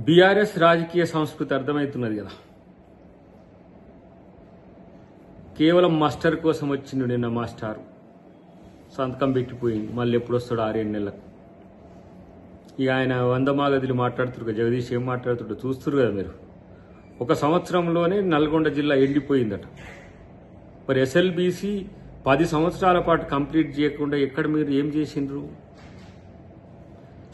BRS రాజకీయ సంస్కృతి అర్థమవుతున్నది కదా. కేవలం మాస్టర్ కోసం వచ్చిండు నిన్న మాస్టారు, సంతకం పెట్టిపోయింది. మళ్ళీ ఎప్పుడు వస్తాడు 6-7 నెలలకు. ఇక ఆయన 100 మాగదులు మాట్లాడుతున్నారు కదా, జగదీష్ ఏం మాట్లాడుతుండో చూస్తున్నారు కదా మీరు. 1 సంవత్సరంలోనే నల్గొండ జిల్లా ఎండిపోయిందట. మరి ఎస్ఎల్బీసీ 10 సంవత్సరాల పాటు కంప్లీట్ చేయకుండా ఎక్కడ మీరు ఏం చేసిండ్రు?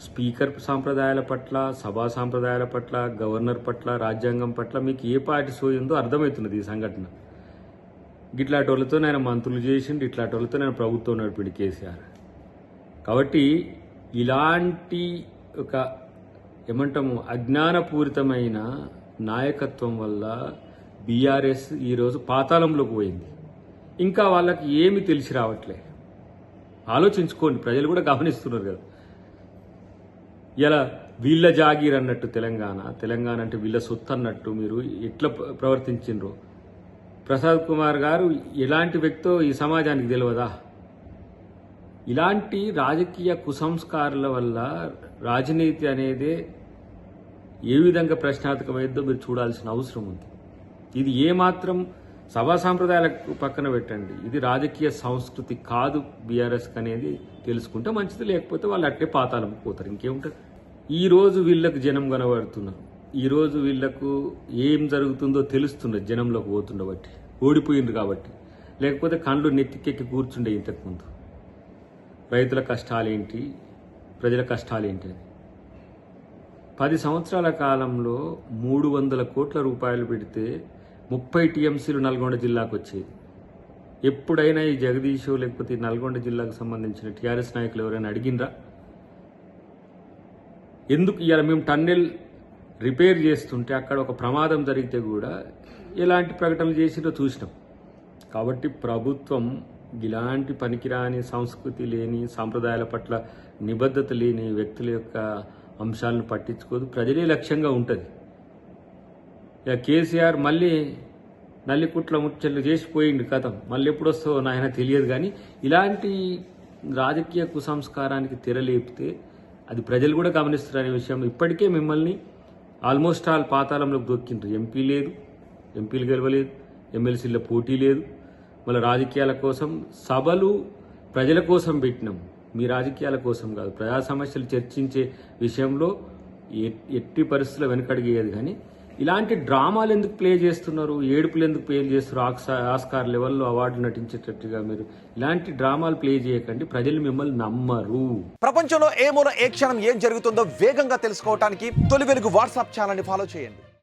స్పీకర్ సాంప్రదాయాల పట్ల, సభా సాంప్రదాయాల పట్ల, గవర్నర్ పట్ల, రాజ్యాంగం పట్ల మీకు ఏ పార్టీ సోయిందో అర్థమవుతున్నది ఈ సంఘటన. ఇట్లాంటి వాళ్ళతో నేను మంత్రులు చేసిండు, ఇట్లాంటి వాళ్ళతో నేను ప్రభుత్వం నడిపిండు కేసీఆర్. కాబట్టి ఇలాంటి ఒక ఏమంటాము అజ్ఞానపూరితమైన నాయకత్వం వల్ల బీఆర్ఎస్ ఈరోజు పాతాళంలోకి పోయింది. ఇంకా వాళ్ళకి ఏమి తెలిసి రావట్లే. ఆలోచించుకోండి, ప్రజలు కూడా గమనిస్తున్నారు కదా. ఇలా వీళ్ళ జాగీర్ అన్నట్టు తెలంగాణ అంటే వీళ్ళ సొత్తు అన్నట్టు మీరు ఎట్లా ప్రవర్తించిండ్రు. ప్రసాద్ కుమార్ గారు ఎలాంటి వ్యక్తో ఈ సమాజానికి తెలియదా? ఇలాంటి రాజకీయ కుసంస్కారాల వల్ల రాజనీతి అనేది ఏ విధంగా ప్రశ్నార్థకమైందో మీరు చూడాల్సిన అవసరం ఉంది. ఇది ఏమాత్రం సభా సాంప్రదాయాలకు పక్కన పెట్టండి, ఇది రాజకీయ సంస్కృతి కాదు బీఆర్ఎస్కి అనేది తెలుసుకుంటే మంచిది. లేకపోతే వాళ్ళు అట్టే పాతాళం పోతారు, ఇంకేముంటుంది. ఈరోజు వీళ్ళకు జనం కనబడుతున్నారు, ఈరోజు వీళ్లకు ఏం జరుగుతుందో తెలుస్తున్నది జనంలోకి పోతుండబట్టి, ఓడిపోయింది కాబట్టి. లేకపోతే కళ్ళు నెత్తికెక్కి కూర్చుండే ఇంతకుముందు. రైతుల కష్టాలేంటి, ప్రజల కష్టాలేంటి అని 10 సంవత్సరాల కాలంలో 300 కోట్ల రూపాయలు పెడితే 30 టీఎంసీలు నల్గొండ జిల్లాకు వచ్చేది. ఎప్పుడైనా ఈ జగదీష్ లేకపోతే నల్గొండ జిల్లాకు సంబంధించిన టీఆర్ఎస్ నాయకులు ఎవరైనా అడిగినరా? ఎందుకు ఇవాళ మేము టన్నెల్ రిపేర్ చేస్తుంటే అక్కడ ఒక ప్రమాదం జరిగితే కూడా ఎలాంటి ప్రకటనలు చేసిరో చూసినాం. కాబట్టి ప్రభుత్వం ఇలాంటి పనికిరాని, సంస్కృతి లేని, సాంప్రదాయాల పట్ల నిబద్ధత లేని వ్యక్తుల యొక్క అంశాలను పట్టించుకోదు. ప్రజలే లక్ష్యంగా ఉంటుంది. ఇక కేసీఆర్ మళ్ళీ నల్లికుట్ల ముచ్చట్లు చేసిపోయిండు కథం. మళ్ళీ ఎప్పుడు వస్తావో నాయన తెలియదు. కానీ ఇలాంటి రాజకీయ కుసంస్కారానికి తెరలేపితే అది ప్రజలు కూడా గమనిస్తారనే విషయం. ఇప్పటికే మిమ్మల్ని ఆల్మోస్ట్ ఆల్ పాతాళంలోకి దొక్కిండ్రు. ఎంపీలు గెలవలేదు, ఎమ్మెల్సీల పోటీ లేదు. మళ్ళీ రాజకీయాల కోసం సభలు ప్రజల కోసం పెట్టినాం, మీ రాజకీయాల కోసం కాదు. ప్రజా సమస్యలు చర్చించే విషయంలో ఎట్టి పరిస్థితుల్లో వెనకడిగేది. కానీ ఇలాంటి డ్రామాలు ఎందుకు ప్లే చేస్తున్నారు, ఏడుపులు ఎందుకు ప్లే చేస్తున్నారు? ఆస్కార్ లెవెల్లో అవార్డులు నటించేటట్టుగా మీరు ఇలాంటి డ్రామాలు ప్లే చేయకండి, ప్రజలు మిమ్మల్ని నమ్మరు. ప్రపంచంలో ఏ మూల ఏ క్షణం ఏం జరుగుతుందో వేగంగా తెలుసుకోవడానికి తొలి వెలుగు వాట్సాప్ ఛానల్ని ఫాలో చేయండి.